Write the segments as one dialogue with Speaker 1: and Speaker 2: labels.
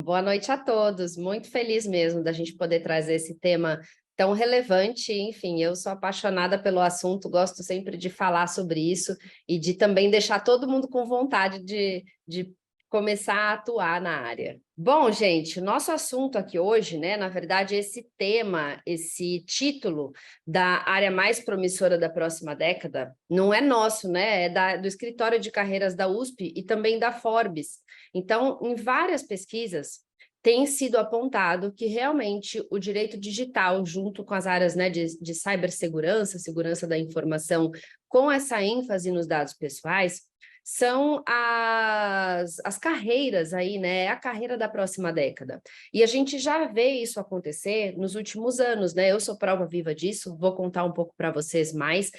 Speaker 1: boa noite a todos. Muito feliz mesmo da gente poder trazer esse tema tão relevante. Enfim, eu sou apaixonada pelo assunto, gosto sempre de falar sobre isso e de também deixar todo mundo com vontade de começar a atuar na área. Bom, gente, o nosso assunto aqui hoje, né, na verdade, esse tema, esse título da área mais promissora da próxima década, não é nosso, né, é do Escritório de Carreiras da USP e também da Forbes. Então, em várias pesquisas, tem sido apontado que realmente o direito digital, junto com as áreas, né, de cibersegurança, segurança da informação, com essa ênfase nos dados pessoais, são as carreiras aí, né? A carreira da próxima década. E a gente já vê isso acontecer nos últimos anos, né? Eu sou prova viva disso, vou contar um pouco para vocês mais.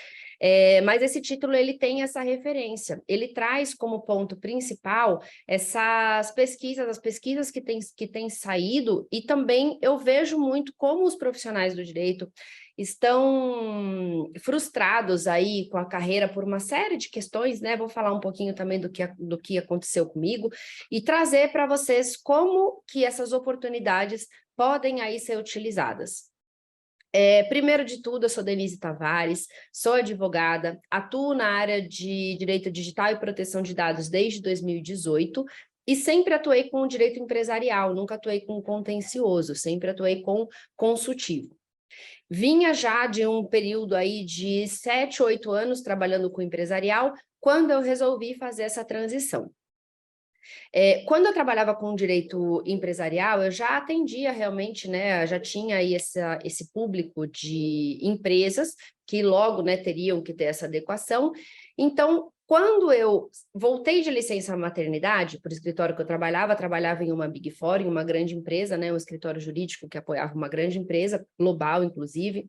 Speaker 1: Mas esse título ele tem essa referência, ele traz como ponto principal essas pesquisas, as pesquisas que têm saído, e também eu vejo muito como os profissionais do direito estão frustrados aí com a carreira por uma série de questões, né? Vou falar um pouquinho também do que aconteceu comigo e trazer para vocês como que essas oportunidades podem aí ser utilizadas. Primeiro de tudo, eu sou Denise Tavares, sou advogada, atuo na área de direito digital e proteção de dados desde 2018 e sempre atuei com o direito empresarial, nunca atuei com contencioso, sempre atuei com consultivo. Vinha já de um período aí de 7, 8 anos trabalhando com empresarial, quando eu resolvi fazer essa transição. Quando eu trabalhava com direito empresarial, eu já atendia realmente, né, já tinha aí esse público de empresas que logo, né, teriam que ter essa adequação. Então, quando eu voltei de licença maternidade, para o escritório que eu trabalhava em uma Big Four, em uma grande empresa, né, um escritório jurídico que apoiava uma grande empresa, global, inclusive.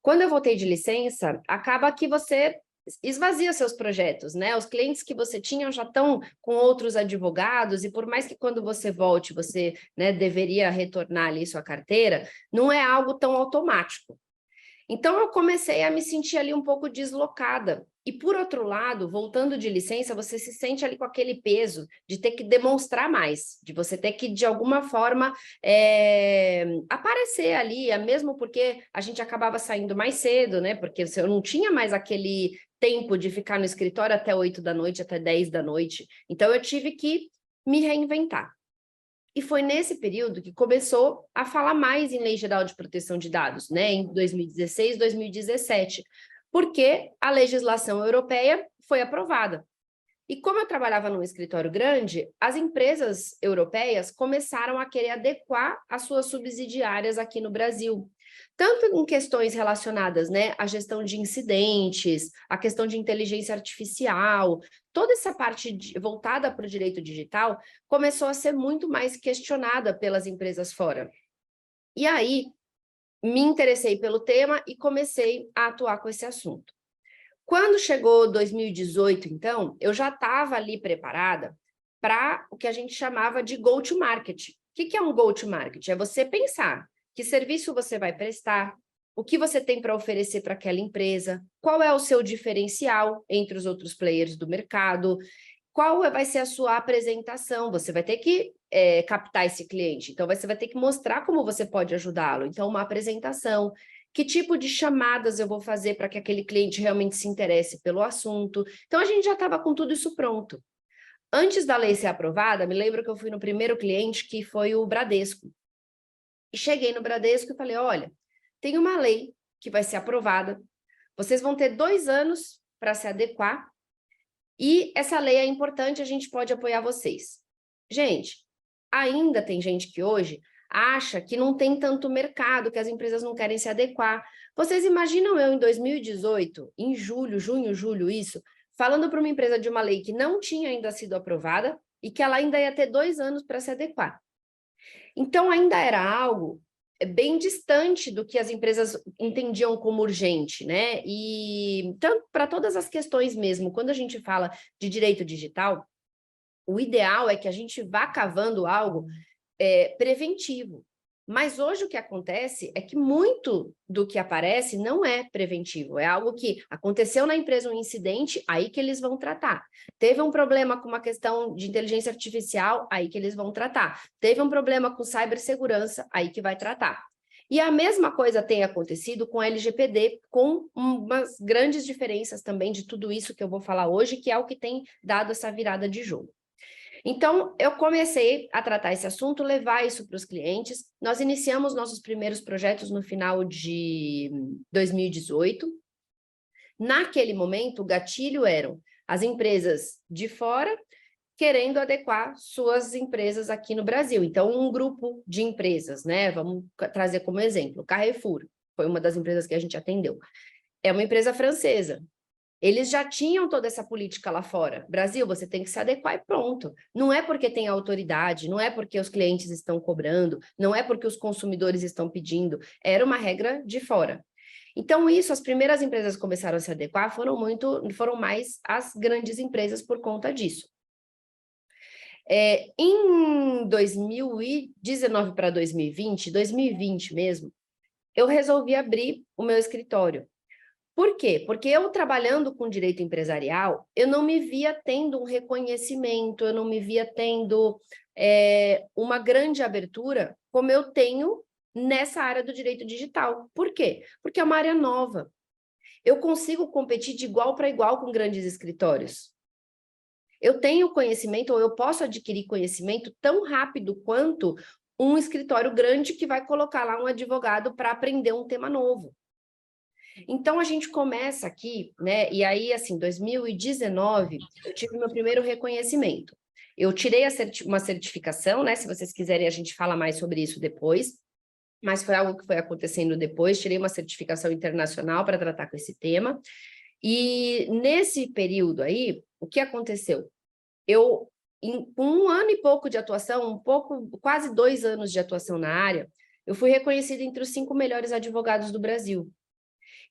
Speaker 1: Quando eu voltei de licença, acaba que você esvazia seus projetos, né? Os clientes que você tinha já estão com outros advogados, e por mais que quando você volte, você, né, deveria retornar ali sua carteira, não é algo tão automático. Então, eu comecei a me sentir ali um pouco deslocada. E, por outro lado, voltando de licença, você se sente ali com aquele peso de ter que demonstrar mais, de você ter que, de alguma forma, aparecer ali, mesmo porque a gente acabava saindo mais cedo, né? Porque eu não tinha mais aquele tempo de ficar no escritório até 8 da noite, até 10 da noite. Então, eu tive que me reinventar. E foi nesse período que começou a falar mais em Lei Geral de Proteção de Dados, né, em 2016, 2017, porque a legislação europeia foi aprovada. E como eu trabalhava num escritório grande, as empresas europeias começaram a querer adequar as suas subsidiárias aqui no Brasil. Tanto em questões relacionadas, né, à gestão de incidentes, à questão de inteligência artificial, toda essa parte voltada para o direito digital começou a ser muito mais questionada pelas empresas fora. E aí, me interessei pelo tema e comecei a atuar com esse assunto. Quando chegou 2018, então, eu já estava ali preparada para o que a gente chamava de go-to-market. O que é um go-to-market? É você pensar que serviço você vai prestar, o que você tem para oferecer para aquela empresa, qual é o seu diferencial entre os outros players do mercado, qual vai ser a sua apresentação, você vai ter que captar esse cliente, então você vai ter que mostrar como você pode ajudá-lo. Então, uma apresentação, que tipo de chamadas eu vou fazer para que aquele cliente realmente se interesse pelo assunto. Então, a gente já estava com tudo isso pronto. Antes da lei ser aprovada, me lembro que eu fui no primeiro cliente, que foi o Bradesco. E cheguei no Bradesco e falei, olha, tem uma lei que vai ser aprovada, vocês vão ter 2 anos para se adequar, e essa lei é importante, a gente pode apoiar vocês. Gente, ainda tem gente que hoje acha que não tem tanto mercado, que as empresas não querem se adequar. Vocês imaginam eu, em 2018, em junho, julho, isso, falando para uma empresa de uma lei que não tinha ainda sido aprovada e que ela ainda ia ter 2 anos para se adequar. Então, ainda era algo bem distante do que as empresas entendiam como urgente, né? E tanto para todas as questões mesmo, quando a gente fala de direito digital, o ideal é que a gente vá cavando algo preventivo. Mas hoje o que acontece é que muito do que aparece não é preventivo, é algo que aconteceu na empresa um incidente, aí que eles vão tratar. Teve um problema com uma questão de inteligência artificial, aí que eles vão tratar. Teve um problema com cibersegurança, aí que vai tratar. E a mesma coisa tem acontecido com a LGPD, com umas grandes diferenças também de tudo isso que eu vou falar hoje, que é o que tem dado essa virada de jogo. Então, eu comecei a tratar esse assunto, levar isso para os clientes. Nós iniciamos nossos primeiros projetos no final de 2018. Naquele momento, o gatilho eram as empresas de fora querendo adequar suas empresas aqui no Brasil. Então, um grupo de empresas, né? Vamos trazer como exemplo, Carrefour, foi uma das empresas que a gente atendeu. É uma empresa francesa. Eles já tinham toda essa política lá fora. Brasil, você tem que se adequar e pronto. Não é porque tem autoridade, não é porque os clientes estão cobrando, não é porque os consumidores estão pedindo, era uma regra de fora. Então, isso, as primeiras empresas que começaram a se adequar foram mais as grandes empresas por conta disso. Em 2019 para 2020 mesmo, eu resolvi abrir o meu escritório. Por quê? Porque eu, trabalhando com direito empresarial, eu não me via tendo um reconhecimento, eu não me via tendo uma grande abertura como eu tenho nessa área do direito digital. Por quê? Porque é uma área nova. Eu consigo competir de igual para igual com grandes escritórios. Eu tenho conhecimento, ou eu posso adquirir conhecimento tão rápido quanto um escritório grande que vai colocar lá um advogado para aprender um tema novo. Então, a gente começa aqui, né? E aí, assim, 2019, eu tive meu primeiro reconhecimento. Eu tirei uma certificação, né? Se vocês quiserem, a gente fala mais sobre isso depois, mas foi algo que foi acontecendo depois. Tirei uma certificação internacional para tratar com esse tema. E nesse período aí, o que aconteceu? Com 1 ano e pouco de atuação, quase 2 anos de atuação na área, eu fui reconhecida entre os 5 melhores advogados do Brasil.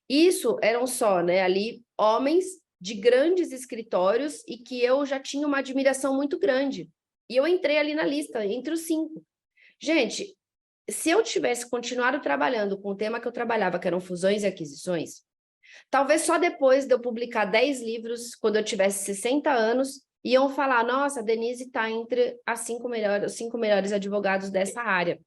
Speaker 1: Isso eram só, né, ali, homens de grandes escritórios e que eu já tinha uma admiração muito grande. E eu entrei ali na lista, entre os 5. Gente, se eu tivesse continuado trabalhando com o tema que eu trabalhava, que eram fusões e aquisições, talvez só depois de eu publicar 10 livros, quando eu tivesse 60 anos, iam falar, nossa, a Denise está entre os 5 melhores advogados dessa área.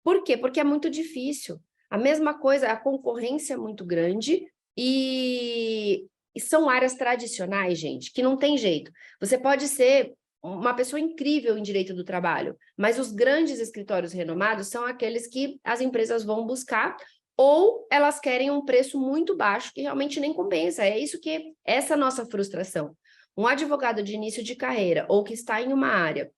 Speaker 1: Por quê? Porque é muito difícil. A mesma coisa, a concorrência é muito grande e são áreas tradicionais, gente, que não tem jeito. Você pode ser uma pessoa incrível em direito do trabalho, mas os grandes escritórios renomados são aqueles que as empresas vão buscar ou elas querem um preço muito baixo que realmente nem compensa. É isso que essa nossa frustração. Um advogado de início de carreira ou que está em uma área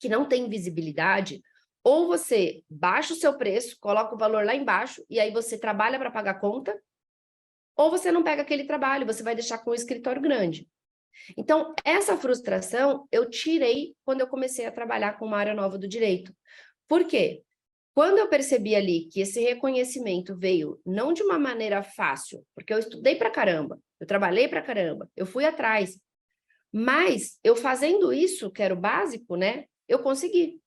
Speaker 1: que não tem visibilidade, ou você baixa o seu preço, coloca o valor lá embaixo, e aí você trabalha para pagar a conta, ou você não pega aquele trabalho, você vai deixar com um escritório grande. Então, essa frustração eu tirei quando eu comecei a trabalhar com uma área nova do direito. Por quê? Quando eu percebi ali que esse reconhecimento veio não de uma maneira fácil, porque eu estudei pra caramba, eu trabalhei pra caramba, eu fui atrás, mas eu fazendo isso, que era o básico, né, eu consegui.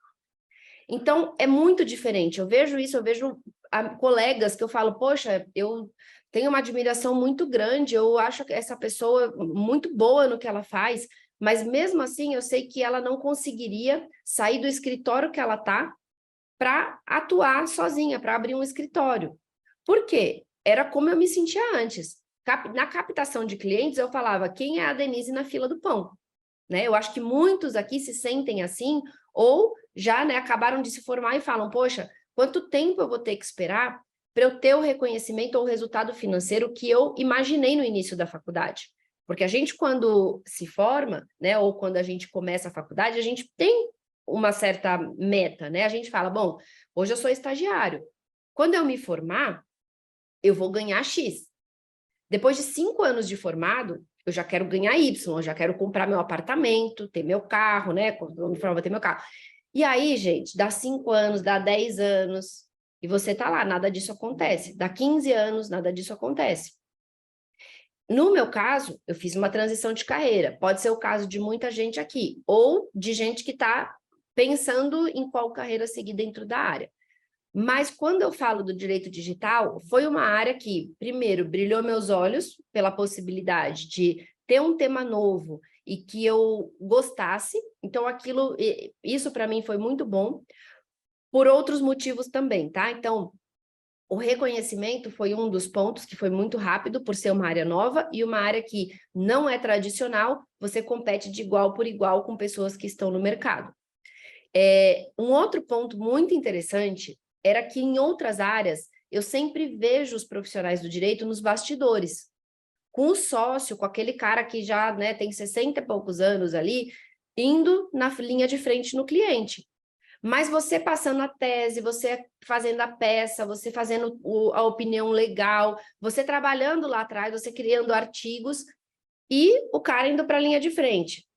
Speaker 1: Então, é muito diferente. Eu vejo isso, eu vejo colegas que eu falo, poxa, eu tenho uma admiração muito grande, eu acho que essa pessoa muito boa no que ela faz, mas mesmo assim eu sei que ela não conseguiria sair do escritório que ela está para atuar sozinha, para abrir um escritório. Por quê? Era como eu me sentia antes. Na captação de clientes, eu falava, quem é a Denise na fila do pão? Né? Eu acho que muitos aqui se sentem assim, ou já, né, acabaram de se formar e falam, poxa, quanto tempo eu vou ter que esperar para eu ter o reconhecimento ou o resultado financeiro que eu imaginei no início da faculdade? Porque a gente, quando se forma, né, ou quando a gente começa a faculdade, a gente tem uma certa meta, né? A gente fala, bom, hoje eu sou estagiário. Quando eu me formar, eu vou ganhar X. Depois de 5 anos de formado, eu já quero ganhar Y, eu já quero comprar meu apartamento, ter meu carro, né? Quando eu me formar, vou ter meu carro. E aí, gente, dá 5 anos, dá 10 anos, e você tá lá, nada disso acontece. Dá 15 anos, nada disso acontece. No meu caso, eu fiz uma transição de carreira. Pode ser o caso de muita gente aqui, ou de gente que está pensando em qual carreira seguir dentro da área. Mas quando eu falo do direito digital, foi uma área que, primeiro, brilhou meus olhos pela possibilidade de ter um tema novo e que eu gostasse. Então, isso para mim foi muito bom, por outros motivos também, tá? Então, o reconhecimento foi um dos pontos que foi muito rápido, por ser uma área nova e uma área que não é tradicional, você compete de igual por igual com pessoas que estão no mercado. Um outro ponto muito interessante era que em outras áreas eu sempre vejo os profissionais do direito nos bastidores, com o sócio, com aquele cara que já, né, tem 60 e poucos anos ali, indo na linha de frente no cliente. Mas você passando a tese, você fazendo a peça, você fazendo a opinião legal, você trabalhando lá atrás, você criando artigos e o cara indo para a linha de frente.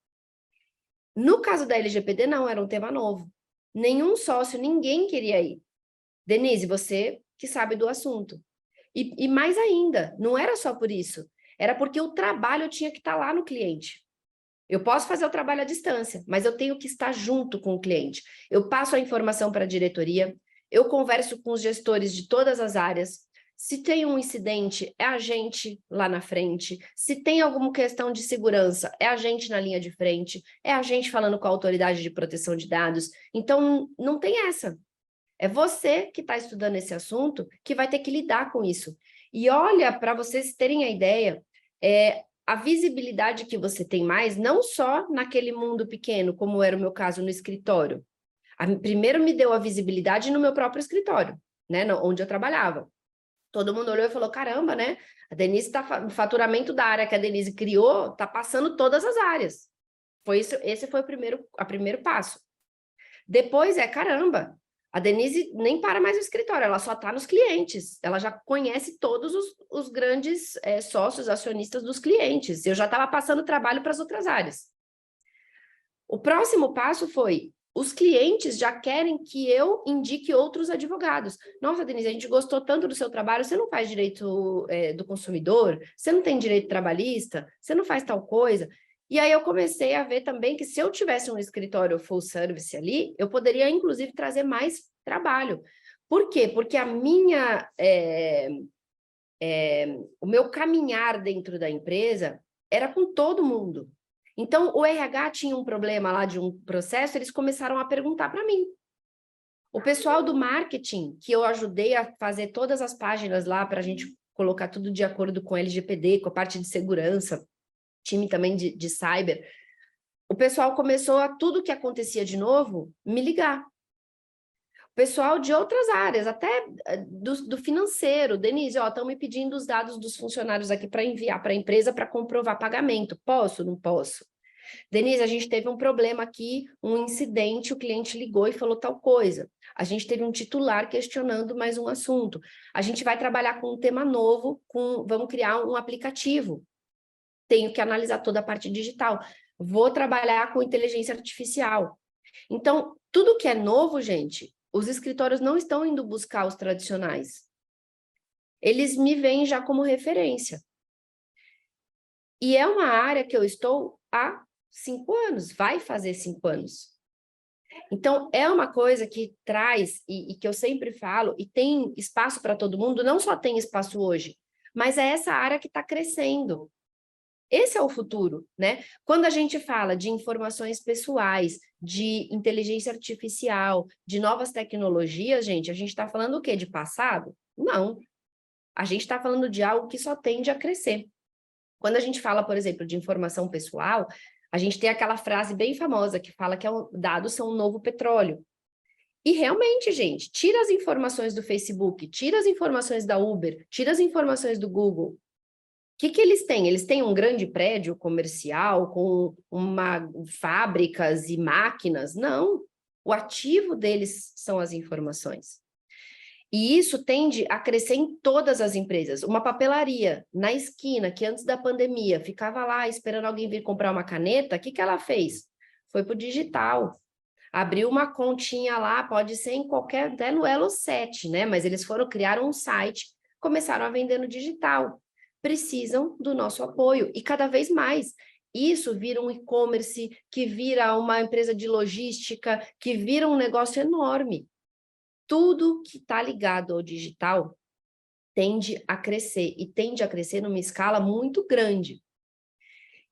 Speaker 1: No caso da LGPD, não, era um tema novo. Nenhum sócio, ninguém queria ir. Denise, você que sabe do assunto. E mais ainda, não era só por isso, era porque o trabalho tinha que estar lá no cliente. Eu posso fazer o trabalho à distância, mas eu tenho que estar junto com o cliente. Eu passo a informação para a diretoria, eu converso com os gestores de todas as áreas. Se tem um incidente, é a gente lá na frente. Se tem alguma questão de segurança, é a gente na linha de frente. É a gente falando com a autoridade de proteção de dados. Então, não tem essa. É você que está estudando esse assunto que vai ter que lidar com isso. E olha, para vocês terem a ideia, a visibilidade que você tem mais, não só naquele mundo pequeno, como era o meu caso no escritório. Primeiro me deu a visibilidade no meu próprio escritório, né, onde eu trabalhava. Todo mundo olhou e falou, caramba, né? A Denise o faturamento da área que a Denise criou está passando todas as áreas. Esse foi o primeiro passo. Depois caramba, a Denise nem para mais no escritório, ela só está nos clientes. Ela já conhece todos os grandes sócios, acionistas dos clientes. Eu já estava passando trabalho para as outras áreas. O próximo passo foi, os clientes já querem que eu indique outros advogados. Nossa, Denise, a gente gostou tanto do seu trabalho, você não faz direito do consumidor? Você não tem direito trabalhista? Você não faz tal coisa? E aí eu comecei a ver também que se eu tivesse um escritório full service ali, eu poderia, inclusive, trazer mais trabalho. Por quê? Porque o meu caminhar dentro da empresa era com todo mundo. Então, o RH tinha um problema lá de um processo, eles começaram a perguntar para mim. O pessoal do marketing, que eu ajudei a fazer todas as páginas lá para a gente colocar tudo de acordo com a LGPD, com a parte de segurança, time também de cyber, o pessoal começou a tudo que acontecia de novo, me ligar. O pessoal de outras áreas, até do financeiro, Denise, estão me pedindo os dados dos funcionários aqui para enviar para a empresa para comprovar pagamento. Posso? Não posso? Denise, a gente teve um problema aqui, um incidente, o cliente ligou e falou tal coisa. A gente teve um titular questionando mais um assunto. A gente vai trabalhar com um tema novo, vamos criar um aplicativo. Tenho que analisar toda a parte digital. Vou trabalhar com inteligência artificial. Então, tudo que é novo, gente, os escritórios não estão indo buscar os tradicionais. Eles me veem já como referência. E é uma área que eu estou há 5 anos, vai fazer 5 anos. Então, é uma coisa que traz, e que eu sempre falo, e tem espaço para todo mundo, não só tem espaço hoje, mas é essa área que está crescendo. Esse é o futuro, né? Quando a gente fala de informações pessoais, de inteligência artificial, de novas tecnologias, gente, a gente está falando o quê? De passado? Não. A gente está falando de algo que só tende a crescer. Quando a gente fala, por exemplo, de informação pessoal, a gente tem aquela frase bem famosa que fala que dados são um novo petróleo. E realmente, gente, tira as informações do Facebook, tira as informações da Uber, tira as informações do Google. O que eles têm? Eles têm um grande prédio comercial com fábricas e máquinas? Não. O ativo deles são as informações. E isso tende a crescer em todas as empresas. Uma papelaria na esquina, que antes da pandemia ficava lá esperando alguém vir comprar uma caneta, o que ela fez? Foi para o digital. Abriu uma continha lá, pode ser em qualquer, até no Elo7, né? Mas eles criaram um site, começaram a vender no digital. Precisam do nosso apoio, e cada vez mais. Isso vira um e-commerce, que vira uma empresa de logística, que vira um negócio enorme. tudo que está ligado ao digital tende a crescer, e tende a crescer numa escala muito grande.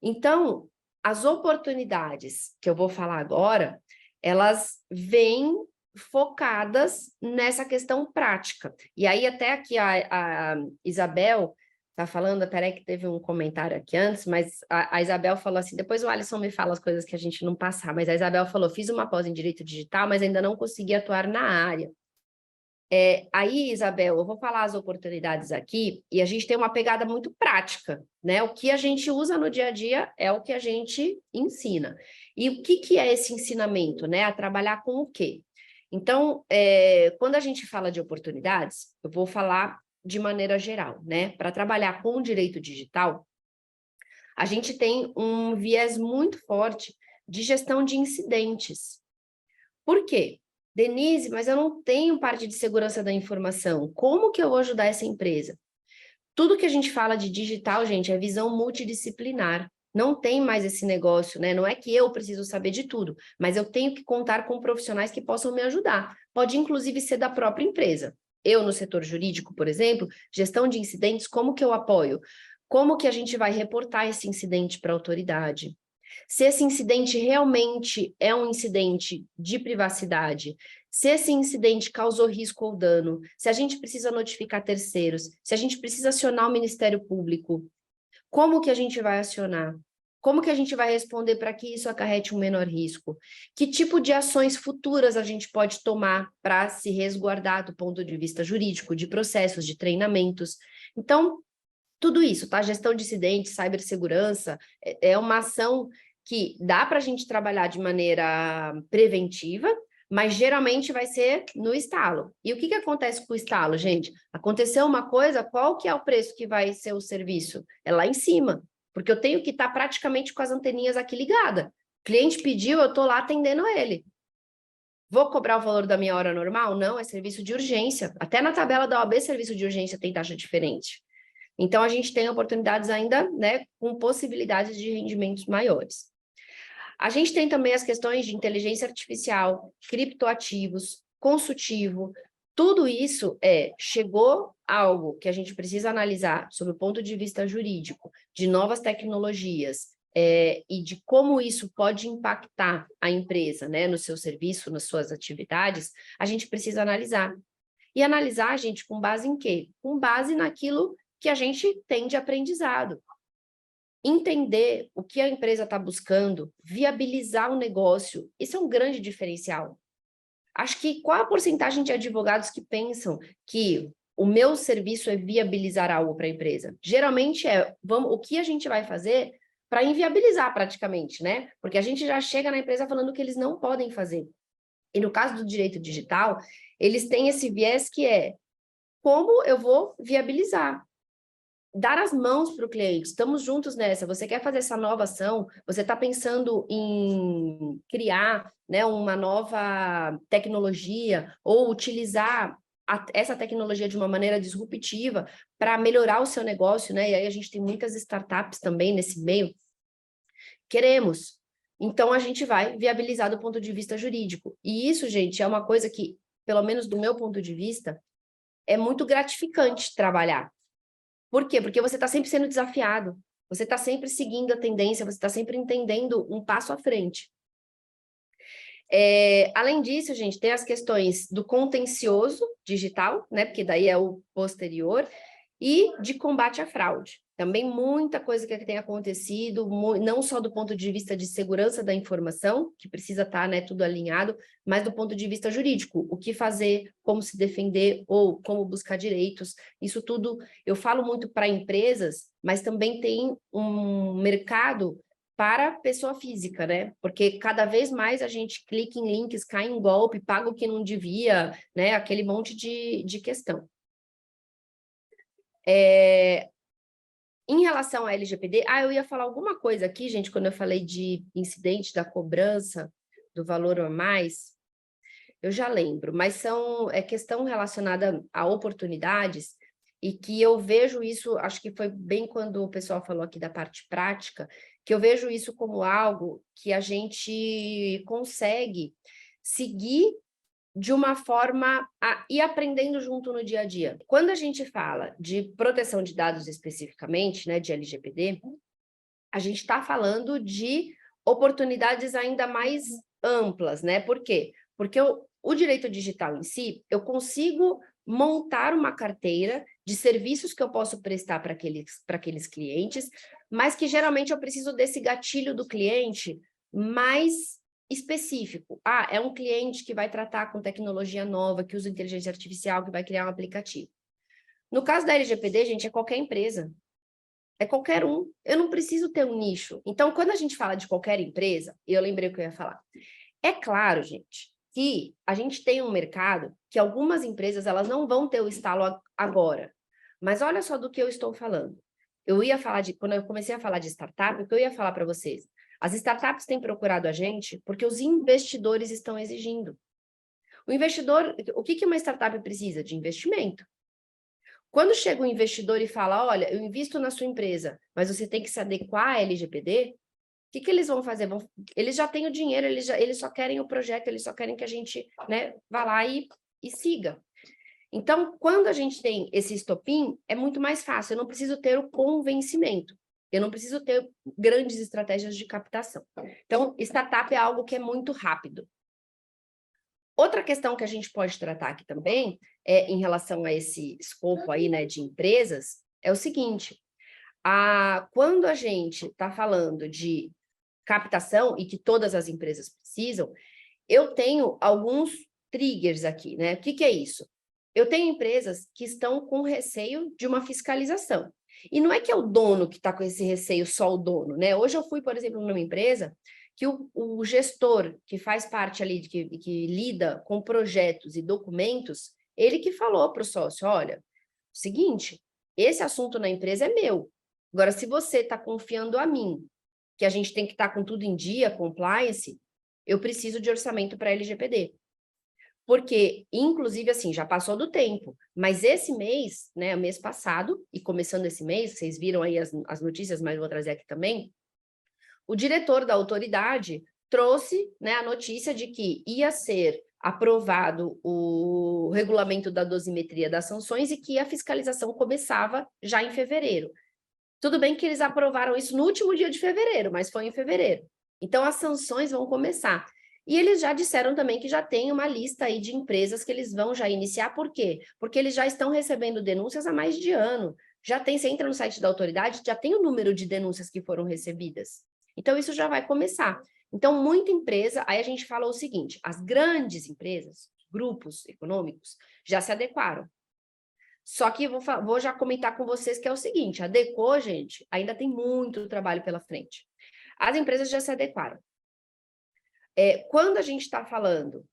Speaker 1: Então, as oportunidades que eu vou falar agora, elas vêm focadas nessa questão prática. E aí até aqui a Isabel está falando, peraí que teve um comentário aqui antes, mas a Isabel falou assim, depois o Alisson me fala as coisas que a gente não passar, mas a Isabel falou, fiz uma pós em Direito Digital, mas ainda não consegui atuar na área. Aí, Isabel, eu vou falar as oportunidades aqui, e a gente tem uma pegada muito prática, né? O que a gente usa no dia a dia é o que a gente ensina. E o que é esse ensinamento, né? A trabalhar com o quê? Então, quando a gente fala de oportunidades, eu vou falar de maneira geral, né? Para trabalhar com o direito digital, a gente tem um viés muito forte de gestão de incidentes. Por quê? Denise, mas eu não tenho parte de segurança da informação. Como que eu vou ajudar essa empresa? Tudo que a gente fala de digital, gente, é visão multidisciplinar. Não tem mais esse negócio, né? Não é que eu preciso saber de tudo, mas eu tenho que contar com profissionais que possam me ajudar. Pode, inclusive, ser da própria empresa. Eu, no setor jurídico, por exemplo, gestão de incidentes, como que eu apoio? Como que a gente vai reportar esse incidente para a autoridade? Se esse incidente realmente é um incidente de privacidade, se esse incidente causou risco ou dano, se a gente precisa notificar terceiros, se a gente precisa acionar o Ministério Público, como que a gente vai acionar? Como que a gente vai responder para que isso acarrete um menor risco? Que tipo de ações futuras a gente pode tomar para se resguardar do ponto de vista jurídico, de processos, de treinamentos? Então, tudo isso, tá? Gestão de incidentes, cibersegurança, é uma ação que dá para a gente trabalhar de maneira preventiva, mas geralmente vai ser no estalo. E o que acontece com o estalo, gente? Aconteceu uma coisa, qual que é o preço que vai ser o serviço? É lá em cima, porque eu tenho que estar praticamente com as anteninhas aqui ligadas. O cliente pediu, eu estou lá atendendo ele. Vou cobrar o valor da minha hora normal? Não, é serviço de urgência. Até na tabela da OAB, serviço de urgência tem taxa diferente. Então, a gente tem oportunidades ainda, né, com possibilidades de rendimentos maiores. A gente tem também as questões de inteligência artificial, criptoativos, consultivo, tudo isso chegou algo que a gente precisa analisar sob o ponto de vista jurídico, de novas tecnologias, e de como isso pode impactar a empresa, né, no seu serviço, nas suas atividades, a gente precisa analisar. E analisar, gente, com base em quê? Com base naquilo que a gente tem de aprendizado. Entender o que a empresa está buscando, viabilizar o negócio, isso é um grande diferencial. Acho que qual a porcentagem de advogados que pensam que o meu serviço é viabilizar algo para a empresa? Geralmente o que a gente vai fazer para inviabilizar praticamente, né? Porque a gente já chega na empresa falando que eles não podem fazer. E no caso do direito digital, eles têm esse viés que é como eu vou viabilizar? Dar as mãos para o cliente, estamos juntos nessa, você quer fazer essa nova ação, você está pensando em criar, né, uma nova tecnologia ou utilizar essa tecnologia de uma maneira disruptiva para melhorar o seu negócio, né? E aí a gente tem muitas startups também nesse meio. Queremos. Então, a gente vai viabilizar do ponto de vista jurídico. E isso, gente, é uma coisa que, pelo menos do meu ponto de vista, é muito gratificante trabalhar. Por quê? Porque você está sempre sendo desafiado, você está sempre seguindo a tendência, você está sempre entendendo um passo à frente. Além disso, gente, tem as questões do contencioso digital, né? Porque daí é o posterior, e de combate à fraude. Também muita coisa que tem acontecido, não só do ponto de vista de segurança da informação, que precisa estar, né, tudo alinhado, mas do ponto de vista jurídico, o que fazer, como se defender ou como buscar direitos. Isso tudo eu falo muito para empresas, mas também tem um mercado para pessoa física, né? Porque cada vez mais a gente clica em links, cai em golpe, paga o que não devia, né? Aquele monte de questão. Em relação à LGPD, eu ia falar alguma coisa aqui, gente, quando eu falei de incidente da cobrança do valor a mais, eu já lembro, mas é questão relacionada a oportunidades e que eu vejo isso, acho que foi bem quando o pessoal falou aqui da parte prática, que eu vejo isso como algo que a gente consegue seguir de uma forma a ir aprendendo junto no dia a dia. Quando a gente fala de proteção de dados especificamente, né, de LGPD, a gente está falando de oportunidades ainda mais amplas, né? Por quê? Porque o direito digital em si, eu consigo montar uma carteira de serviços que eu posso prestar para aqueles clientes, mas que geralmente eu preciso desse gatilho do cliente mais específico. Ah, é um cliente que vai tratar com tecnologia nova, que usa inteligência artificial, que vai criar um aplicativo. No caso da LGPD, gente, é qualquer empresa. É qualquer um. Eu não preciso ter um nicho. Então, quando a gente fala de qualquer empresa, eu lembrei o que eu ia falar. É claro, gente, que a gente tem um mercado que algumas empresas elas não vão ter o estalo agora. Mas olha só do que eu estou falando. Eu ia falar quando eu comecei a falar de startup, o que eu ia falar para vocês? As startups têm procurado a gente porque os investidores estão exigindo. O investidor, o que uma startup precisa? De investimento. Quando chega um investidor e fala, olha, eu invisto na sua empresa, mas você tem que se adequar à LGPD, o que eles vão fazer? Eles já têm o dinheiro, eles só querem o projeto, eles só querem que a gente, né, vá lá e siga. Então, quando a gente tem esse estopim, é muito mais fácil, eu não preciso ter o convencimento, eu não preciso ter grandes estratégias de captação. Então, startup é algo que é muito rápido. Outra questão que a gente pode tratar aqui também, em relação a esse escopo aí, né, de empresas, é o seguinte, quando a gente está falando de captação e que todas as empresas precisam, eu tenho alguns triggers aqui, né? O que é isso? Eu tenho empresas que estão com receio de uma fiscalização. E não é que é o dono que está com esse receio, só o dono, né? Hoje eu fui, por exemplo, numa empresa que o gestor que faz parte ali, que lida com projetos e documentos, ele que falou para o sócio, olha, seguinte, esse assunto na empresa é meu. Agora, se você está confiando a mim, que a gente tem que estar com tudo em dia, compliance, eu preciso de orçamento para LGPD. Porque, inclusive, assim, já passou do tempo, mas esse mês, né, mês passado, e começando esse mês, vocês viram aí as notícias, mas vou trazer aqui também, o diretor da autoridade trouxe, né, a notícia de que ia ser aprovado o regulamento da dosimetria das sanções e que a fiscalização começava já em fevereiro. Tudo bem que eles aprovaram isso no último dia de fevereiro, mas foi em fevereiro. Então, as sanções vão começar. E eles já disseram também que já tem uma lista aí de empresas que eles vão já iniciar. Por quê? Porque eles já estão recebendo denúncias há mais de ano. Já tem, você entra no site da autoridade, já tem o número de denúncias que foram recebidas. Então, isso já vai começar. Então, muita empresa, aí a gente fala o seguinte, as grandes empresas, grupos econômicos, já se adequaram. Só que vou já comentar com vocês que é o seguinte, adequou, gente, ainda tem muito trabalho pela frente. As empresas já se adequaram. Quando a gente está falando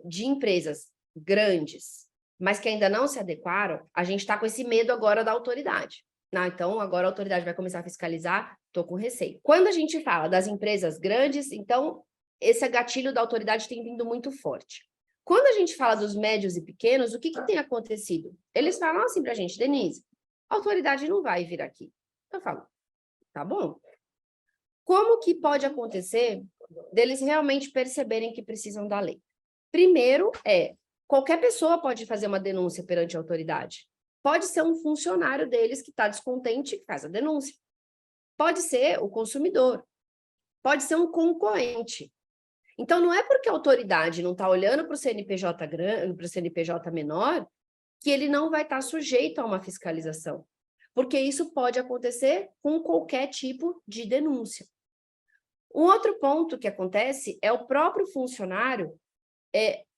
Speaker 1: de empresas grandes, mas que ainda não se adequaram, a gente está com esse medo agora da autoridade. Então, agora a autoridade vai começar a fiscalizar, estou com receio. Quando a gente fala das empresas grandes, então, esse gatilho da autoridade tem vindo muito forte. Quando a gente fala dos médios e pequenos, o que tem acontecido? Eles falam assim para a gente, Denise, a autoridade não vai vir aqui. Eu falo, tá bom. Como que pode acontecer deles realmente perceberem que precisam da lei? Primeiro qualquer pessoa pode fazer uma denúncia perante a autoridade. Pode ser um funcionário deles que está descontente e faz a denúncia. Pode ser o consumidor. Pode ser um concorrente. Então, não é porque a autoridade não está olhando para o CNPJ grande, para o CNPJ menor, que ele não vai estar sujeito a uma fiscalização. Porque isso pode acontecer com qualquer tipo de denúncia. Um outro ponto que acontece é o próprio funcionário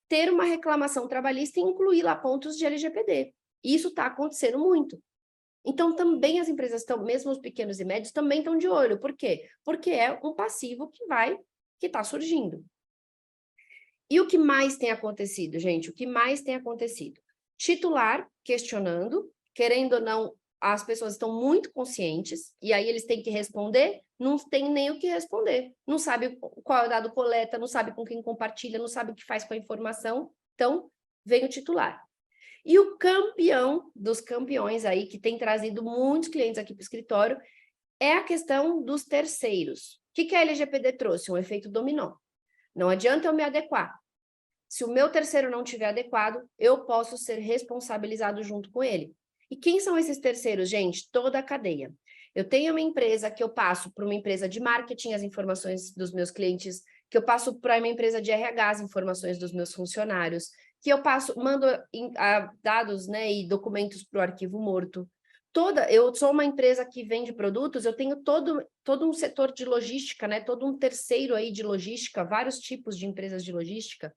Speaker 1: ter uma reclamação trabalhista e incluir lá pontos de LGPD. Isso está acontecendo muito. Então, também as empresas estão, mesmo os pequenos e médios, também estão de olho. Por quê? Porque é um passivo que está surgindo. E o que mais tem acontecido, gente? O que mais tem acontecido? Titular questionando, querendo ou não, as pessoas estão muito conscientes, e aí eles têm que responder, não tem nem o que responder. Não sabe qual é o dado coleta, não sabe com quem compartilha, não sabe o que faz com a informação. Então, vem o titular. E o campeão dos campeões aí, que tem trazido muitos clientes aqui para o escritório, é a questão dos terceiros. O que a LGPD trouxe? Um efeito dominó. Não adianta eu me adequar. Se o meu terceiro não estiver adequado, eu posso ser responsabilizado junto com ele. E quem são esses terceiros, gente? Toda a cadeia. Eu tenho uma empresa que eu passo para uma empresa de marketing as informações dos meus clientes, que eu passo para uma empresa de RH as informações dos meus funcionários, que eu mando dados, né, e documentos para o arquivo morto. Eu sou uma empresa que vende produtos, eu tenho todo um setor de logística, né, todo um terceiro aí de logística, vários tipos de empresas de logística.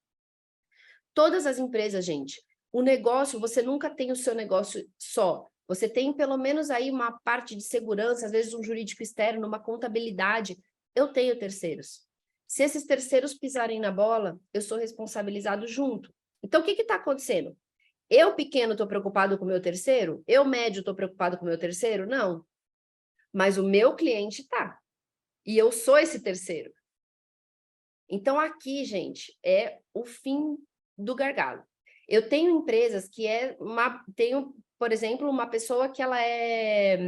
Speaker 1: Todas as empresas, gente, o negócio, você nunca tem o seu negócio só. Você tem pelo menos aí uma parte de segurança, às vezes um jurídico externo, uma contabilidade. Eu tenho terceiros. Se esses terceiros pisarem na bola, eu sou responsabilizado junto. Então, o que está acontecendo? Eu, pequeno, estou preocupado com o meu terceiro? Eu, médio, estou preocupado com o meu terceiro? Não. Mas o meu cliente está. E eu sou esse terceiro. Então, aqui, gente, é o fim do gargalo. Eu tenho empresas que tenho, por exemplo, uma pessoa que ela é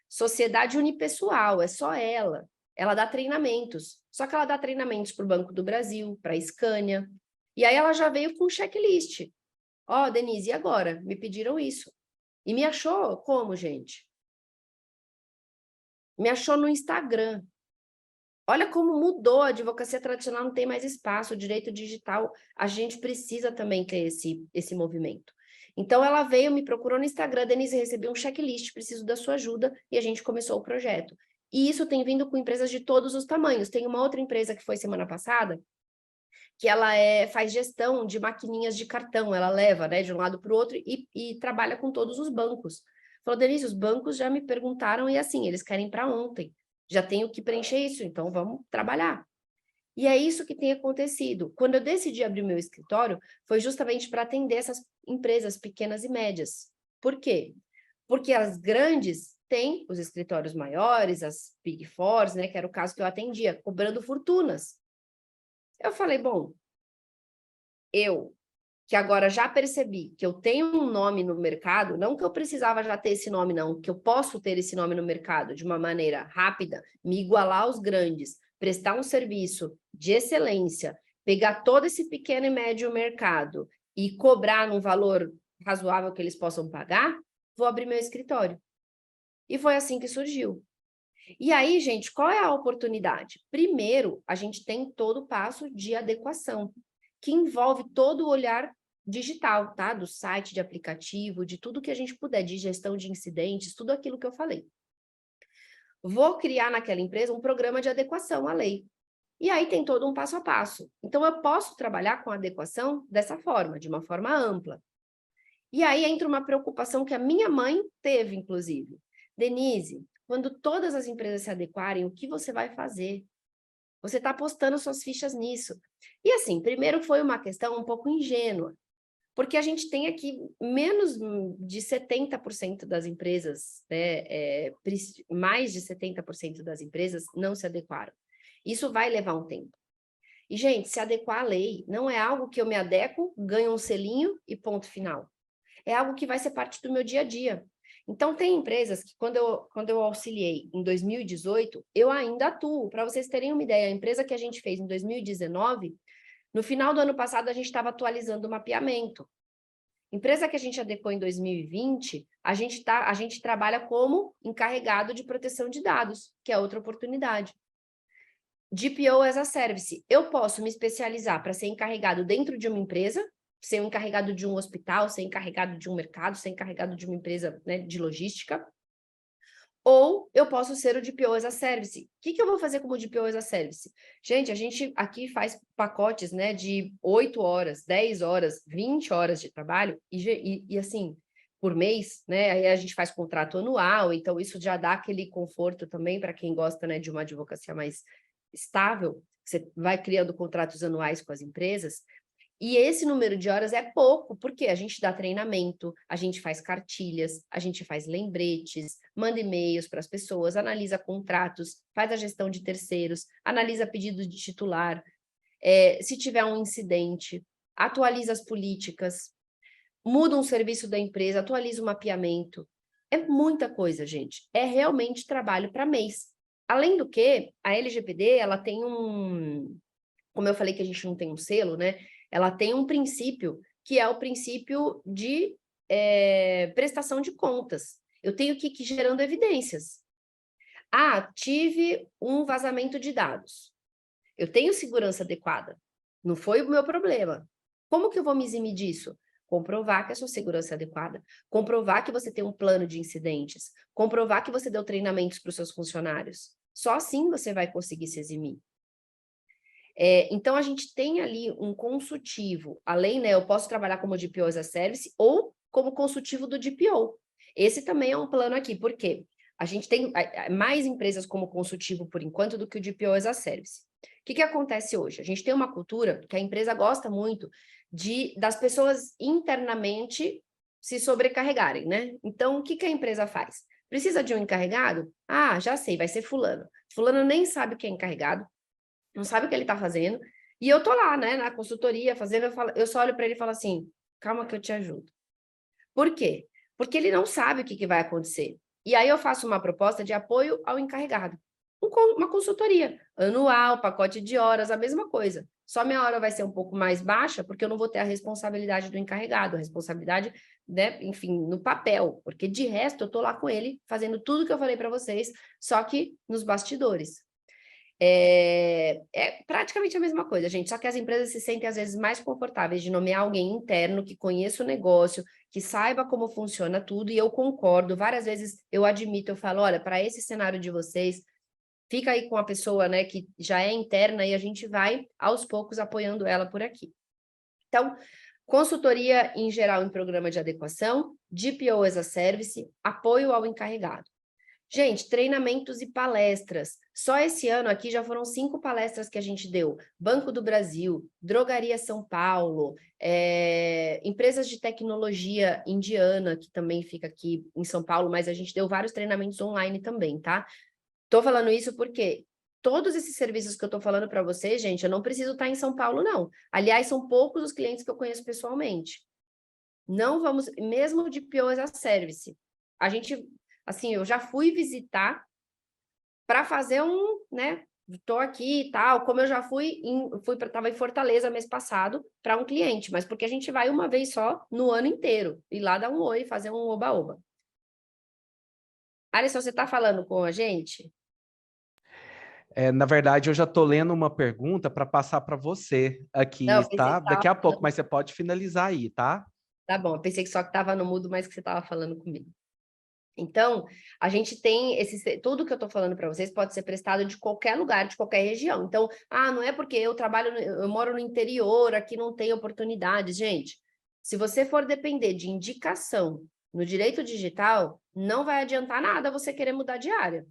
Speaker 1: sociedade unipessoal, é só ela. Ela dá treinamentos, só que ela dá treinamentos para o Banco do Brasil, para a Scania, e aí ela já veio com um checklist. Ó, Denise, e agora? Me pediram isso. E me achou como, gente? Me achou no Instagram. Olha como mudou, a advocacia tradicional não tem mais espaço, o direito digital, a gente precisa também ter esse movimento. Então, ela veio, me procurou no Instagram, Denise, recebi um checklist, preciso da sua ajuda, e a gente começou o projeto. E isso tem vindo com empresas de todos os tamanhos. Tem uma outra empresa que foi semana passada, que ela faz gestão de maquininhas de cartão, ela leva, né, de um lado para o outro e trabalha com todos os bancos. Falou, Denise, os bancos já me perguntaram e assim, eles querem para ontem. Já tenho que preencher isso, então vamos trabalhar. E é isso que tem acontecido. Quando eu decidi abrir meu escritório, foi justamente para atender essas empresas pequenas e médias. Por quê? Porque as grandes têm os escritórios maiores, as Big Fours, né, que era o caso que eu atendia, cobrando fortunas. Eu falei, bom, que agora já percebi que eu tenho um nome no mercado, não que eu precisava já ter esse nome, não, que eu posso ter esse nome no mercado de uma maneira rápida, me igualar aos grandes, prestar um serviço de excelência, pegar todo esse pequeno e médio mercado e cobrar num valor razoável que eles possam pagar, vou abrir meu escritório. E foi assim que surgiu. E aí, gente, qual é a oportunidade? Primeiro, a gente tem todo o passo de adequação, que envolve todo o olhar digital, tá? Do site, de aplicativo, de tudo que a gente puder, de gestão de incidentes, tudo aquilo que eu falei. Vou criar naquela empresa um programa de adequação à lei. E aí tem todo um passo a passo. Então, eu posso trabalhar com adequação dessa forma, de uma forma ampla. E aí entra uma preocupação que a minha mãe teve, inclusive. Denise, quando todas as empresas se adequarem, o que você vai fazer? Você está apostando suas fichas nisso. E assim, primeiro foi uma questão um pouco ingênua, porque a gente tem aqui menos de 70% das empresas, né, mais de 70% das empresas não se adequaram. Isso vai levar um tempo. E, gente, se adequar à lei não é algo que eu me adequo, ganho um selinho e ponto final. É algo que vai ser parte do meu dia a dia. Então, tem empresas que, quando eu auxiliei em 2018, eu ainda atuo. Para vocês terem uma ideia, a empresa que a gente fez em 2019, no final do ano passado, a gente estava atualizando o mapeamento. Empresa que a gente adequou em 2020, a gente trabalha como encarregado de proteção de dados, que é outra oportunidade. DPO as a Service. Eu posso me especializar para ser encarregado dentro de uma empresa, ser um encarregado de um hospital, ser encarregado de um mercado, ser encarregado de uma empresa, né, de logística, ou eu posso ser o DPO as a Service. O que eu vou fazer como DPO as a Service? Gente, a gente aqui faz pacotes, né, de 8 horas, 10 horas, 20 horas de trabalho, e assim, por mês, né, aí a gente faz contrato anual, então isso já dá aquele conforto também para quem gosta, né, de uma advocacia mais estável, você vai criando contratos anuais com as empresas, e esse número de horas é pouco, porque a gente dá treinamento, a gente faz cartilhas, a gente faz lembretes, manda e-mails para as pessoas, analisa contratos, faz a gestão de terceiros, analisa pedidos de titular, se tiver um incidente, atualiza as políticas, muda um serviço da empresa, atualiza o mapeamento. É muita coisa, gente. É realmente trabalho para mês. Além do que, a LGPD, ela tem como eu falei que a gente não tem um selo, né? ela tem um princípio que é o princípio de prestação de contas. Eu tenho que ir gerando evidências. Ah, tive um vazamento de dados. Eu tenho segurança adequada. Não foi o meu problema. Como que eu vou me eximir disso? Comprovar que a sua segurança é adequada, comprovar que você tem um plano de incidentes, comprovar que você deu treinamentos para os seus funcionários. Só assim você vai conseguir se eximir. Então, a gente tem ali um consultivo, além, né, eu posso trabalhar como DPO as a Service ou como consultivo do DPO. Esse também é um plano aqui, por quê? A gente tem mais empresas como consultivo, por enquanto, do que o DPO as a Service. O que acontece hoje? A gente tem uma cultura que a empresa gosta muito das pessoas internamente se sobrecarregarem, né? Então, o que a empresa faz? Precisa de um encarregado? Ah, já sei, vai ser fulano. Fulano nem sabe o que é encarregado, não sabe o que ele está fazendo, e eu tô lá, né, na consultoria, fazendo, eu só olho para ele e falo assim, calma que eu te ajudo. Por quê? Porque ele não sabe o que vai acontecer. E aí eu faço uma proposta de apoio ao encarregado. Uma consultoria anual, pacote de horas, a mesma coisa. Só minha hora vai ser um pouco mais baixa, porque eu não vou ter a responsabilidade do encarregado, a responsabilidade, né, enfim, no papel, porque de resto eu tô lá com ele, fazendo tudo que eu falei para vocês, só que nos bastidores. É praticamente a mesma coisa, gente, só que as empresas se sentem às vezes mais confortáveis de nomear alguém interno que conheça o negócio, que saiba como funciona tudo, e eu concordo, várias vezes eu admito, eu falo, olha, para esse cenário de vocês, fica aí com a pessoa, né, que já é interna e a gente vai, aos poucos, apoiando ela por aqui. Então, consultoria em geral em programa de adequação, DPO as a Service, apoio ao encarregado. Gente, treinamentos e palestras. Só esse ano aqui já foram 5 palestras que a gente deu. Banco do Brasil, Drogaria São Paulo, empresas de tecnologia indiana, que também fica aqui em São Paulo, mas a gente deu vários treinamentos online também, tá? Tô falando isso porque todos esses serviços que eu tô falando para vocês, gente, eu não preciso estar em São Paulo, não. Aliás, são poucos os clientes que eu conheço pessoalmente. Não vamos, mesmo de PO as a Service. A gente, assim, eu já fui visitar para fazer né? Estou aqui e tal, como eu já estava em Fortaleza mês passado para um cliente, mas porque a gente vai uma vez só no ano inteiro, ir lá dar um oi, fazer um oba-oba. Alisson, você está falando com a gente?
Speaker 2: Na verdade, eu já estou lendo uma pergunta para passar para você aqui,
Speaker 1: Não, eu pensei
Speaker 2: tá?
Speaker 1: que estava
Speaker 2: Daqui a pouco,
Speaker 1: falando.
Speaker 2: mas você pode finalizar aí, tá?
Speaker 1: Tá bom, eu pensei que só que estava no mudo, mas que você estava falando comigo. Então, a gente tem tudo que eu estou falando para vocês pode ser prestado de qualquer lugar, de qualquer região. Então, não é porque eu moro no interior, aqui não tem oportunidades. Gente, se você for depender de indicação no direito digital, não vai adiantar nada você querer mudar de área.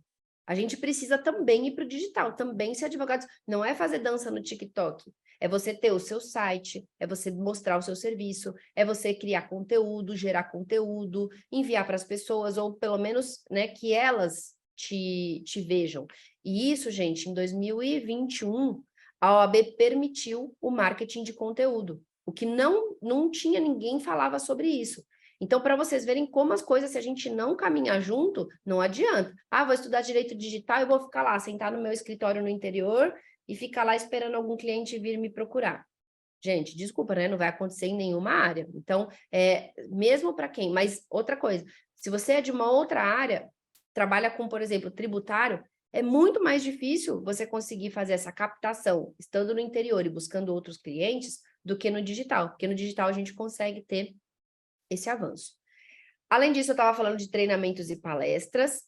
Speaker 1: A gente precisa também ir para o digital, também ser advogado. Não é fazer dança no TikTok, é você ter o seu site, é você mostrar o seu serviço, é você criar conteúdo, gerar conteúdo, enviar para as pessoas, ou pelo menos, né, que elas te vejam. E isso, gente, em 2021, a OAB permitiu o marketing de conteúdo, o que não tinha ninguém falava sobre isso. Então, para vocês verem como as coisas, se a gente não caminhar junto, não adianta. Vou estudar direito digital e vou ficar lá, sentar no meu escritório no interior e ficar lá esperando algum cliente vir me procurar. Gente, desculpa, né? Não vai acontecer em nenhuma área. Então, mesmo para quem... Mas outra coisa, se você é de uma outra área, trabalha com, por exemplo, tributário, é muito mais difícil você conseguir fazer essa captação, estando no interior e buscando outros clientes, do que no digital. Porque no digital a gente consegue ter esse avanço. Além disso, eu estava falando de treinamentos e palestras.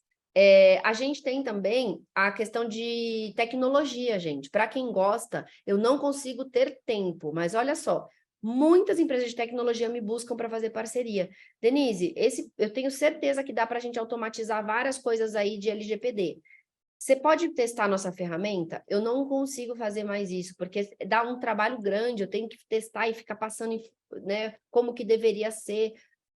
Speaker 1: A gente tem também a questão de tecnologia, gente. Para quem gosta, eu não consigo ter tempo, mas olha só, muitas empresas de tecnologia me buscam para fazer parceria. Denise, eu tenho certeza que dá para a gente automatizar várias coisas aí de LGPD. Você pode testar a nossa ferramenta? Eu não consigo fazer mais isso, porque dá um trabalho grande, eu tenho que testar e ficar passando, né, como que deveria ser.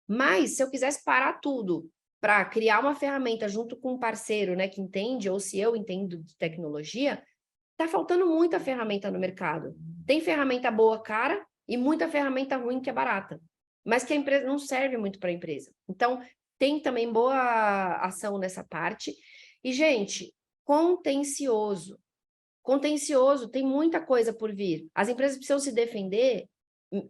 Speaker 1: Mas, se eu quisesse parar tudo para criar uma ferramenta junto com um parceiro, né, que entende, ou se eu entendo de tecnologia, está faltando muita ferramenta no mercado. Tem ferramenta boa, cara, e muita ferramenta ruim que é barata, mas que a empresa não serve muito para a empresa. Então, tem também boa ação nessa parte. E, gente, contencioso. Contencioso, tem muita coisa por vir. As empresas precisam se defender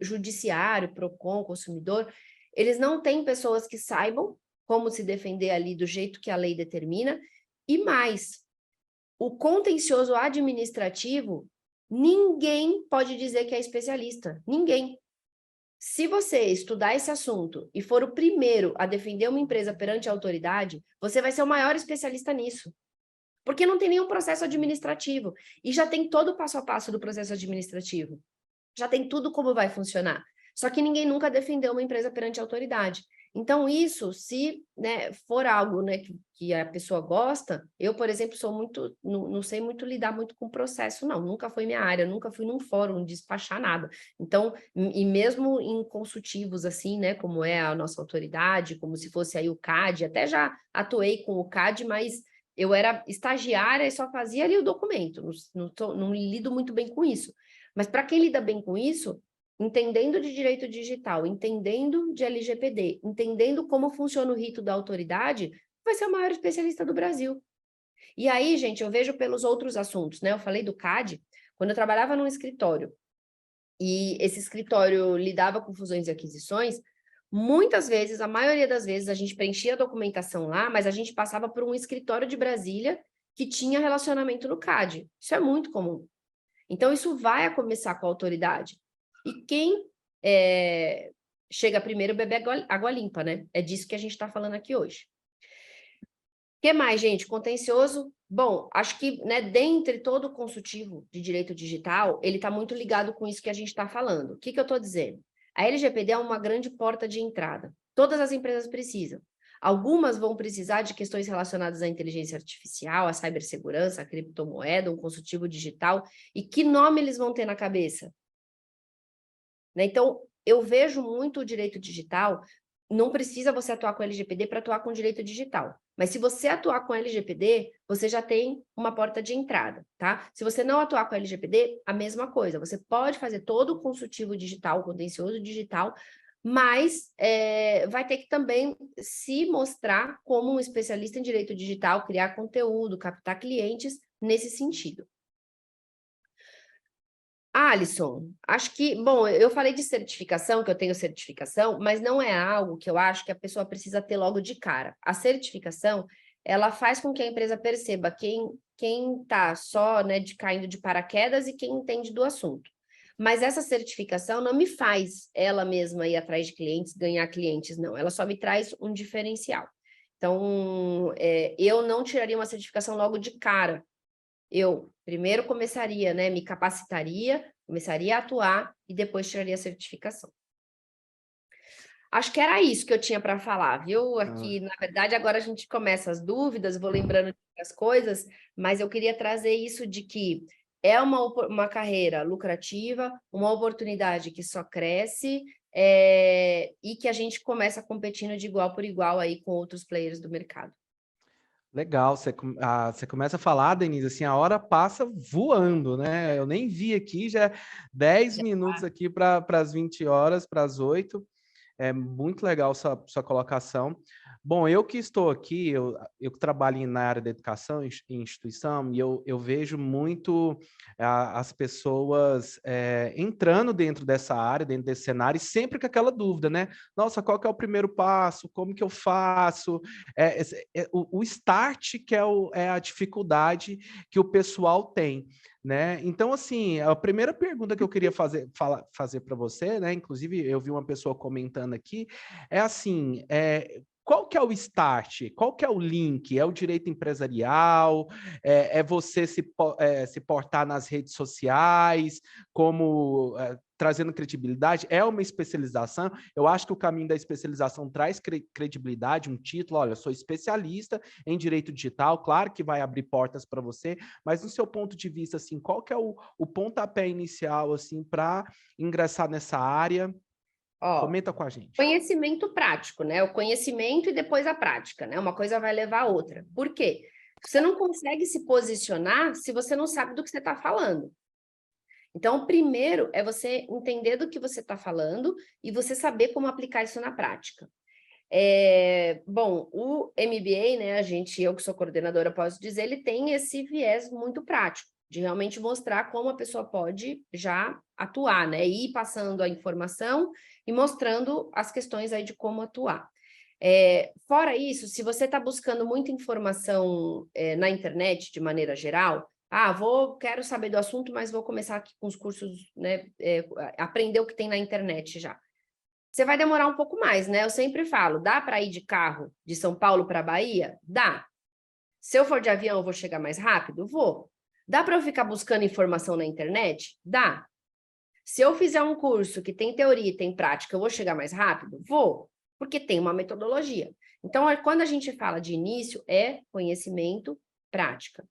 Speaker 1: judiciário, PROCON, consumidor, eles não têm pessoas que saibam como se defender ali do jeito que a lei determina, e mais, o contencioso administrativo, ninguém pode dizer que é especialista, ninguém. Se você estudar esse assunto e for o primeiro a defender uma empresa perante a autoridade, você vai ser o maior especialista nisso. Porque não tem nenhum processo administrativo. E já tem todo o passo a passo do processo administrativo. Já tem tudo como vai funcionar. Só que ninguém nunca defendeu uma empresa perante a autoridade. Então, isso, se, né, for algo, né, que a pessoa gosta, eu, por exemplo, sou muito, não sei muito lidar muito com processo, não. Nunca foi minha área, nunca fui num fórum despachar nada. Então, e mesmo em consultivos, assim, né, como é a nossa autoridade, como se fosse aí o CAD, até já atuei com o CAD, mas eu era estagiária e só fazia ali o documento. Não lido muito bem com isso. Mas para quem lida bem com isso, entendendo de direito digital, entendendo de LGPD, entendendo como funciona o rito da autoridade, vai ser o maior especialista do Brasil. E aí, gente, eu vejo pelos outros assuntos, né? Eu falei do CAD, quando eu trabalhava num escritório, e esse escritório lidava com fusões e aquisições, muitas vezes, a maioria das vezes, a gente preenchia a documentação lá, mas a gente passava por um escritório de Brasília que tinha relacionamento no CAD. Isso é muito comum. Então, isso vai começar com a autoridade. E quem chega primeiro bebe água limpa, né? É disso que a gente está falando aqui hoje. O que mais, gente? Contencioso? Bom, acho que, né, dentre todo o consultivo de direito digital, ele está muito ligado com isso que a gente está falando. O que eu estou dizendo? A LGPD é uma grande porta de entrada. Todas as empresas precisam. Algumas vão precisar de questões relacionadas à inteligência artificial, à cibersegurança, à criptomoeda, um consultivo digital. E que nome eles vão ter na cabeça? Né? Então, eu vejo muito o direito digital, não precisa você atuar com LGPD para atuar com direito digital. Mas se você atuar com LGPD, você já tem uma porta de entrada, tá? Se você não atuar com LGPD, a mesma coisa. Você pode fazer todo o consultivo digital, o contencioso digital, mas vai ter que também se mostrar como um especialista em direito digital, criar conteúdo, captar clientes nesse sentido. Alisson, acho que, bom, eu falei de certificação, que eu tenho certificação, mas não é algo que eu acho que a pessoa precisa ter logo de cara. A certificação, ela faz com que a empresa perceba quem está só, né, caindo de paraquedas e quem entende do assunto. Mas essa certificação não me faz ela mesma ir atrás de clientes, ganhar clientes, não. Ela só me traz um diferencial. Então, eu não tiraria uma certificação logo de cara. Eu primeiro começaria, né, me capacitaria, começaria a atuar e depois tiraria a certificação. Acho que era isso que eu tinha para falar, viu? Aqui, na verdade, agora a gente começa as dúvidas, vou lembrando de outras coisas, mas eu queria trazer isso de que é uma carreira lucrativa, uma oportunidade que só cresce, e que a gente começa competindo de igual por igual aí com outros players do mercado.
Speaker 2: Legal, você começa a falar, Denise, assim, a hora passa voando, né? Eu nem vi aqui, já 10 minutos aqui para as 20 horas, para as 8. É muito legal sua colocação. Bom, eu que estou aqui, eu trabalho na área da educação em instituição, e eu vejo muito as pessoas entrando dentro dessa área, dentro desse cenário, e sempre com aquela dúvida, né? Nossa, qual que é o primeiro passo? Como que eu faço? O start que é a dificuldade que o pessoal tem. Né? Então, assim, a primeira pergunta que eu queria fazer para você, né? Inclusive, eu vi uma pessoa comentando aqui, é assim, qual que é o start? Qual que é o link? É o direito empresarial? É você se portar nas redes sociais, como trazendo credibilidade? É uma especialização? Eu acho que o caminho da especialização traz credibilidade, um título, olha, eu sou especialista em direito digital, claro que vai abrir portas para você, mas no seu ponto de vista, assim, qual que é o pontapé inicial, assim, para ingressar nessa área? Comenta com a gente.
Speaker 1: Conhecimento prático, né? O conhecimento e depois a prática, né? Uma coisa vai levar a outra. Por quê? Você não consegue se posicionar se você não sabe do que você está falando. Então, o primeiro é você entender do que você está falando e você saber como aplicar isso na prática. Bom, o MBA, né? Eu que sou coordenadora, posso dizer, ele tem esse viés muito prático, de realmente mostrar como a pessoa pode já atuar, né? Ir passando a informação e mostrando as questões aí de como atuar. Fora isso, se você está buscando muita informação na internet, de maneira geral, quero saber do assunto, mas vou começar aqui com os cursos, né? Aprender o que tem na internet já. Você vai demorar um pouco mais, né? Eu sempre falo, dá para ir de carro de São Paulo para Bahia? Dá. Se eu for de avião, eu vou chegar mais rápido? Vou. Dá para eu ficar buscando informação na internet? Dá. Se eu fizer um curso que tem teoria e tem prática, eu vou chegar mais rápido? Vou, porque tem uma metodologia. Então, quando a gente fala de início, é conhecimento, prática.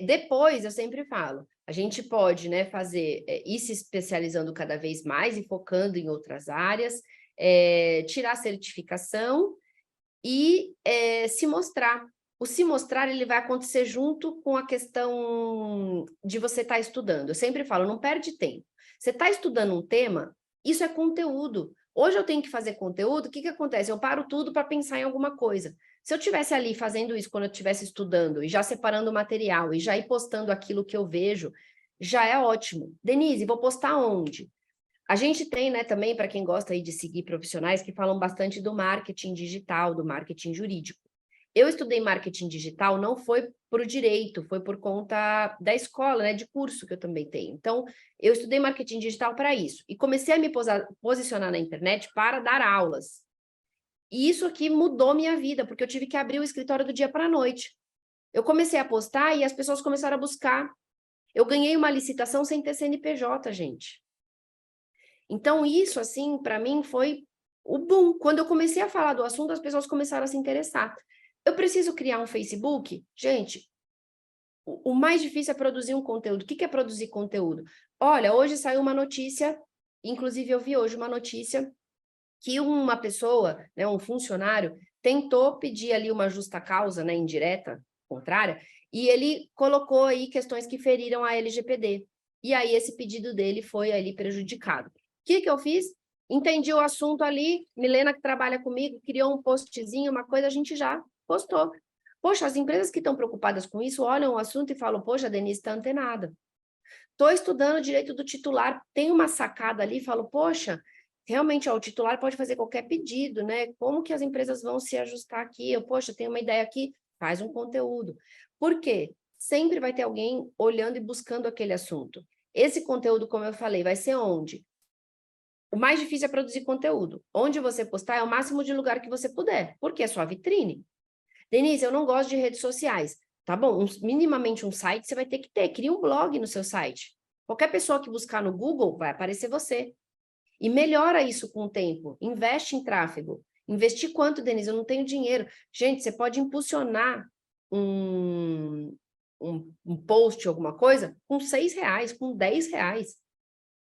Speaker 1: Depois, eu sempre falo, a gente pode, né, ir se especializando cada vez mais e focando em outras áreas, tirar certificação e se mostrar. O se mostrar, ele vai acontecer junto com a questão de você estar estudando. Eu sempre falo, não perde tempo. Você está estudando um tema, isso é conteúdo. Hoje eu tenho que fazer conteúdo, o que acontece? Eu paro tudo para pensar em alguma coisa. Se eu estivesse ali fazendo isso quando eu estivesse estudando, e já separando o material, e já ir postando aquilo que eu vejo, já é ótimo. Denise, vou postar onde? A gente tem, né, também, para quem gosta aí de seguir profissionais, que falam bastante do marketing digital, do marketing jurídico. Eu estudei marketing digital, não foi por direito, foi por conta da escola, né, de curso que eu também tenho. Então, eu estudei marketing digital para isso. E comecei a me posicionar na internet para dar aulas. E isso aqui mudou minha vida, porque eu tive que abrir o escritório do dia para a noite. Eu comecei a postar e as pessoas começaram a buscar. Eu ganhei uma licitação sem ter CNPJ, gente. Então, isso, assim, para mim, foi o boom. Quando eu comecei a falar do assunto, as pessoas começaram a se interessar. Eu preciso criar um Facebook? Gente, o mais difícil é produzir um conteúdo. O que é produzir conteúdo? Olha, hoje saiu uma notícia, inclusive eu vi hoje uma notícia que uma pessoa, né, um funcionário, tentou pedir ali uma justa causa, né, indireta, contrária, e ele colocou aí questões que feriram a LGPD. E aí esse pedido dele foi ali prejudicado. O que eu fiz? Entendi o assunto ali, Milena, que trabalha comigo, criou um postzinho, uma coisa, a gente já postou. Poxa, as empresas que estão preocupadas com isso olham o assunto e falam, poxa, a Denise está antenada. Estou estudando direito do titular, tem uma sacada ali, falo, poxa, realmente, ó, o titular pode fazer qualquer pedido, né? Como que as empresas vão se ajustar aqui? Poxa, tenho uma ideia aqui, faz um conteúdo. Por quê? Sempre vai ter alguém olhando e buscando aquele assunto. Esse conteúdo, como eu falei, vai ser onde? O mais difícil é produzir conteúdo. Onde você postar é o máximo de lugar que você puder, porque é sua vitrine. Denise, eu não gosto de redes sociais. Tá bom, minimamente um site você vai ter que ter. Cria um blog no seu site. Qualquer pessoa que buscar no Google vai aparecer você. E melhora isso com o tempo. Investe em tráfego. Investir quanto, Denise? Eu não tenho dinheiro. Gente, você pode impulsionar um post, alguma coisa, com R$6, com R$10.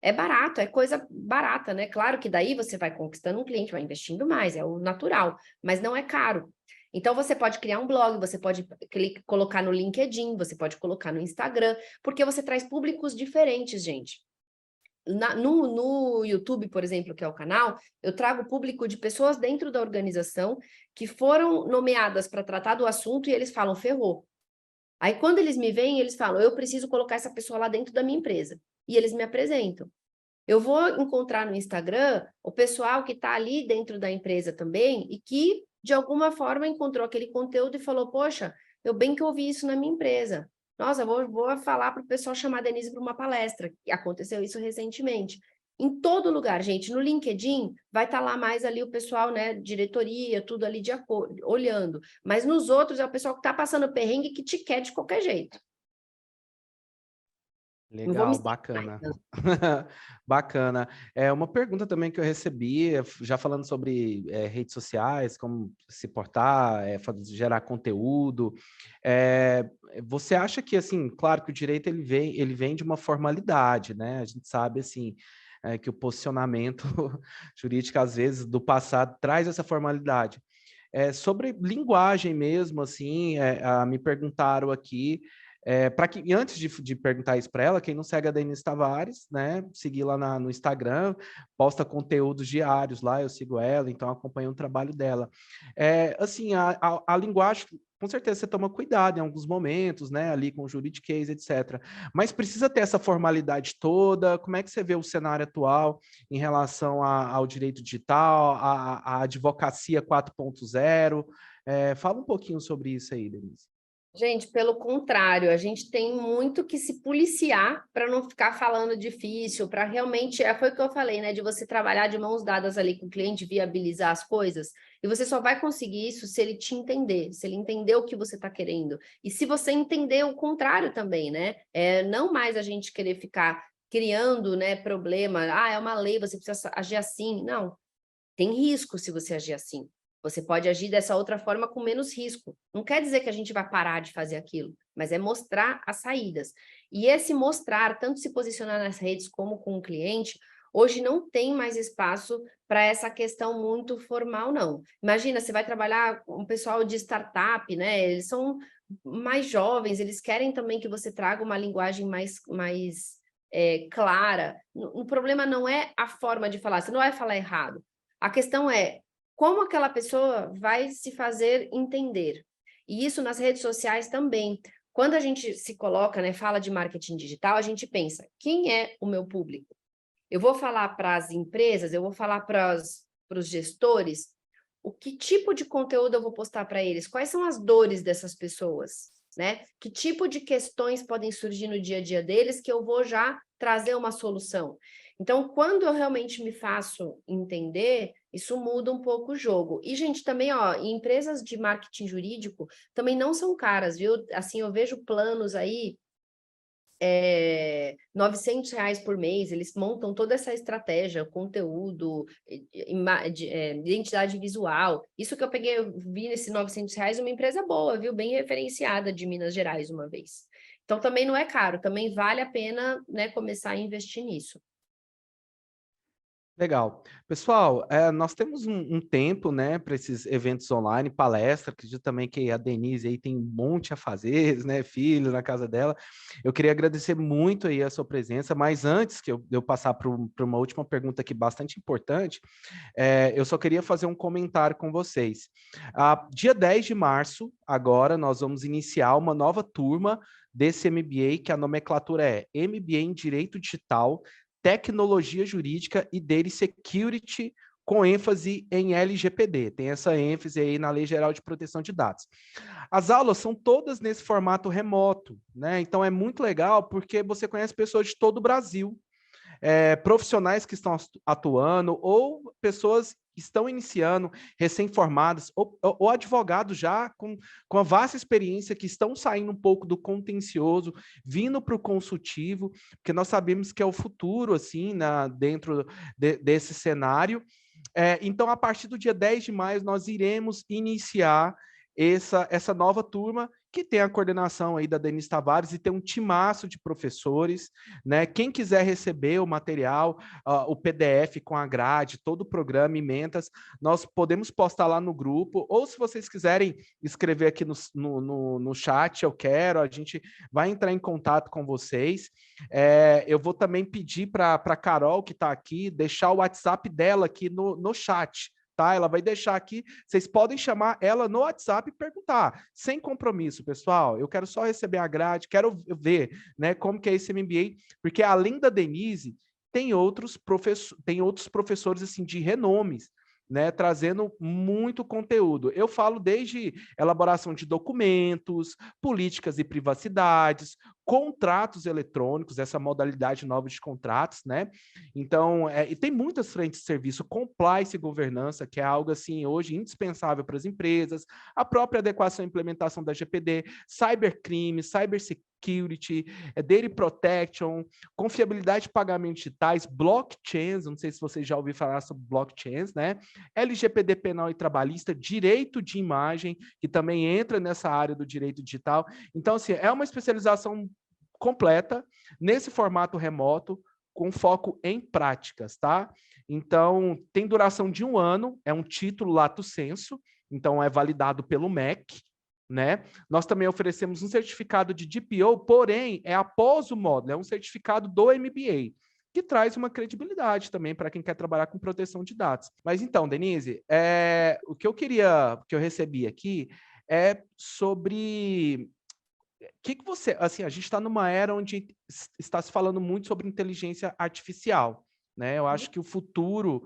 Speaker 1: É barato, é coisa barata, né? Claro que daí você vai conquistando um cliente, vai investindo mais, é o natural, mas não é caro. Então, você pode criar um blog, você pode colocar no LinkedIn, você pode colocar no Instagram, porque você traz públicos diferentes, gente. No YouTube, por exemplo, que é o canal, eu trago público de pessoas dentro da organização que foram nomeadas para tratar do assunto e eles falam, ferrou. Aí, quando eles me veem, eles falam, eu preciso colocar essa pessoa lá dentro da minha empresa. E eles me apresentam. Eu vou encontrar no Instagram o pessoal que está ali dentro da empresa também e que, de alguma forma, encontrou aquele conteúdo e falou, poxa, eu bem que ouvi isso na minha empresa. Nossa, vou falar para o pessoal chamar a Denise para uma palestra. E aconteceu isso recentemente. Em todo lugar, gente, no LinkedIn, vai estar lá mais ali o pessoal, né, diretoria, tudo ali de acordo, olhando. Mas nos outros é o pessoal que está passando perrengue que te quer de qualquer jeito.
Speaker 2: Legal, bacana. Bacana. Uma pergunta também que eu recebi, já falando sobre redes sociais, como se portar, gerar conteúdo. Você acha que, assim, claro que o direito ele vem de uma formalidade, né? A gente sabe, assim, que o posicionamento jurídico, às vezes, do passado, traz essa formalidade. Sobre linguagem mesmo, assim, me perguntaram aqui, E antes de perguntar isso para ela, quem não segue a Denise Tavares, né, seguir lá no Instagram, posta conteúdos diários lá, eu sigo ela, então acompanho o trabalho dela. Assim, a linguagem, com certeza você toma cuidado em alguns momentos, né, ali com o juridiquês, etc. Mas precisa ter essa formalidade toda. Como é que você vê o cenário atual em relação ao direito digital, à advocacia 4.0? Fala um pouquinho sobre isso aí, Denise.
Speaker 1: Gente, pelo contrário, a gente tem muito que se policiar para não ficar falando difícil, para realmente, foi o que eu falei, né, de você trabalhar de mãos dadas ali com o cliente, viabilizar as coisas, e você só vai conseguir isso se ele te entender, se ele entender o que você está querendo, e se você entender o contrário também, né, não mais a gente querer ficar criando, né, problema, é uma lei, você precisa agir assim, não, tem risco se você agir assim. Você pode agir dessa outra forma com menos risco. Não quer dizer que a gente vai parar de fazer aquilo, mas é mostrar as saídas. E esse mostrar, tanto se posicionar nas redes como com o cliente, hoje não tem mais espaço para essa questão muito formal, não. Imagina, você vai trabalhar com o pessoal de startup, né? Eles são mais jovens, eles querem também que você traga uma linguagem mais clara. O problema não é a forma de falar, você não vai falar errado. A questão é como aquela pessoa vai se fazer entender. E isso nas redes sociais também. Quando a gente se coloca, né, fala de marketing digital, a gente pensa, quem é o meu público? Eu vou falar para as empresas, eu vou falar para os gestores, o que tipo de conteúdo eu vou postar para eles? Quais são as dores dessas pessoas? Né? Que tipo de questões podem surgir no dia a dia deles que eu vou já trazer uma solução? Então, quando eu realmente me faço entender, isso muda um pouco o jogo. E, gente, também, empresas de marketing jurídico também não são caras, viu? Assim, eu vejo planos aí, R$ 900 por mês, eles montam toda essa estratégia, conteúdo, identidade visual. Isso que eu peguei, eu vi nesse R$ 900, uma empresa boa, viu? Bem referenciada de Minas Gerais uma vez. Então, também não é caro, também vale a pena, né, começar a investir nisso.
Speaker 2: Legal. Pessoal, nós temos um tempo, né, para esses eventos online, palestra, acredito também que a Denise aí tem um monte a fazer, né, filho na casa dela. Eu queria agradecer muito aí a sua presença, mas antes que eu passar para uma última pergunta aqui bastante importante, eu só queria fazer um comentário com vocês. Dia 10 de março, agora, nós vamos iniciar uma nova turma desse MBA, que a nomenclatura é MBA em Direito Digital, Tecnologia Jurídica e Data Security, com ênfase em LGPD. Tem essa ênfase aí na Lei Geral de Proteção de Dados. As aulas são todas nesse formato remoto, né? Então é muito legal porque você conhece pessoas de todo o Brasil, profissionais que estão atuando ou pessoas que estão iniciando, recém-formadas, ou advogados já com a vasta experiência que estão saindo um pouco do contencioso, vindo para o consultivo, porque nós sabemos que é o futuro, assim, dentro desse cenário. Então, a partir do dia 10 de maio, nós iremos iniciar essa nova turma, que tem a coordenação aí da Denise Tavares e tem um timaço de professores, né? Quem quiser receber o material, o PDF com a grade, todo o programa, emendas, nós podemos postar lá no grupo, ou se vocês quiserem escrever aqui no chat, eu quero, a gente vai entrar em contato com vocês. Eu vou também pedir para a Carol, que está aqui, deixar o WhatsApp dela aqui no chat. Tá? Ela vai deixar aqui, vocês podem chamar ela no WhatsApp e perguntar, sem compromisso, pessoal, eu quero só receber a grade, quero ver, né, como que é esse MBA, porque além da Denise, tem outros professores assim, de renomes, né, trazendo muito conteúdo. Eu falo desde elaboração de documentos, políticas e privacidades, contratos eletrônicos, essa modalidade nova de contratos, né? Então, e tem muitas frentes de serviço, compliance e governança, que é algo assim hoje indispensável para as empresas, a própria adequação e implementação da GPD, cybercrime, cybersecurity, data protection, confiabilidade de pagamentos digitais, blockchains, não sei se vocês já ouviram falar sobre blockchains, né? LGPD penal e trabalhista, direito de imagem, que também entra nessa área do direito digital. Então, assim, é uma especialização completa nesse formato remoto, com foco em práticas, tá? Então, tem duração de 1 ano, é um título lato sensu, então é validado pelo MEC, né? Nós também oferecemos um certificado de DPO, porém, é após o módulo, é um certificado do MBA, que traz uma credibilidade também para quem quer trabalhar com proteção de dados. Mas então, Denise, o que eu recebi aqui é sobre que você, assim, a gente está numa era onde está se falando muito sobre inteligência artificial, né? Eu acho que o futuro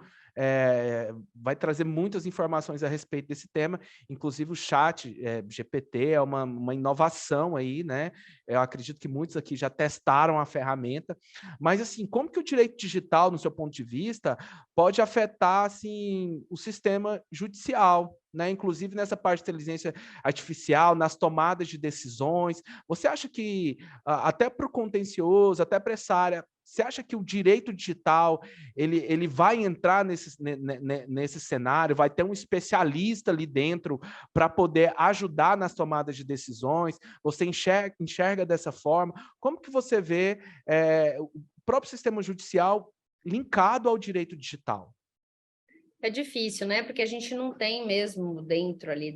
Speaker 2: vai trazer muitas informações a respeito desse tema, inclusive o chat GPT é uma inovação aí, né? Eu acredito que muitos aqui já testaram a ferramenta, mas assim, como que o direito digital, no seu ponto de vista, pode afetar assim o sistema judicial, né? Inclusive nessa parte de inteligência artificial, nas tomadas de decisões. Você acha que, até para o contencioso, até para essa área, você acha que o direito digital ele vai entrar nesse cenário, vai ter um especialista ali dentro para poder ajudar nas tomadas de decisões? Você enxerga dessa forma? Como que você vê o próprio sistema judicial linkado ao direito digital?
Speaker 1: É difícil, né? Porque a gente não tem mesmo dentro ali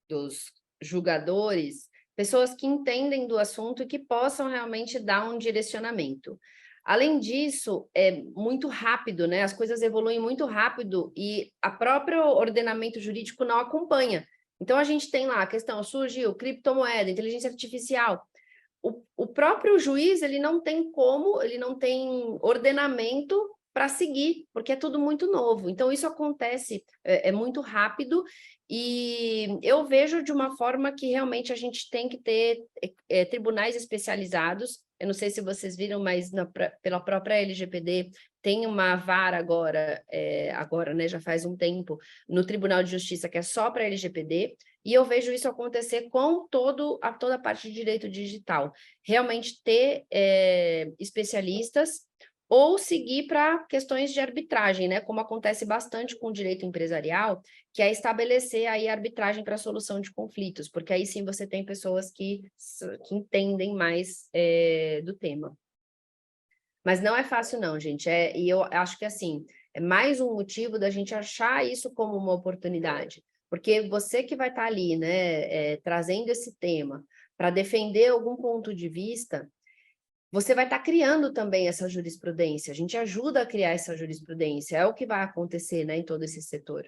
Speaker 1: dos julgadores pessoas que entendem do assunto e que possam realmente dar um direcionamento. Além disso, é muito rápido, né? As coisas evoluem muito rápido e a próprio ordenamento jurídico não acompanha. Então, a gente tem lá a questão, surgiu criptomoeda, inteligência artificial. O próprio juiz, ele não tem como, ele não tem ordenamento para seguir, porque é tudo muito novo. Então, isso acontece, é muito rápido, e eu vejo de uma forma que realmente a gente tem que ter tribunais especializados. Eu não sei se vocês viram, mas pela própria LGPD tem uma vara agora, né, já faz um tempo, no Tribunal de Justiça, que é só para LGPD, e eu vejo isso acontecer com toda a parte de direito digital. Realmente ter especialistas ou seguir para questões de arbitragem, né? Como acontece bastante com o direito empresarial, que é estabelecer aí a arbitragem para a solução de conflitos, porque aí sim você tem pessoas que entendem mais do tema. Mas não é fácil não, gente, e eu acho que assim, é mais um motivo da gente achar isso como uma oportunidade, porque você que vai estar ali, né, trazendo esse tema para defender algum ponto de vista, você vai estar criando também essa jurisprudência, a gente ajuda a criar essa jurisprudência, é o que vai acontecer, né, em todo esse setor.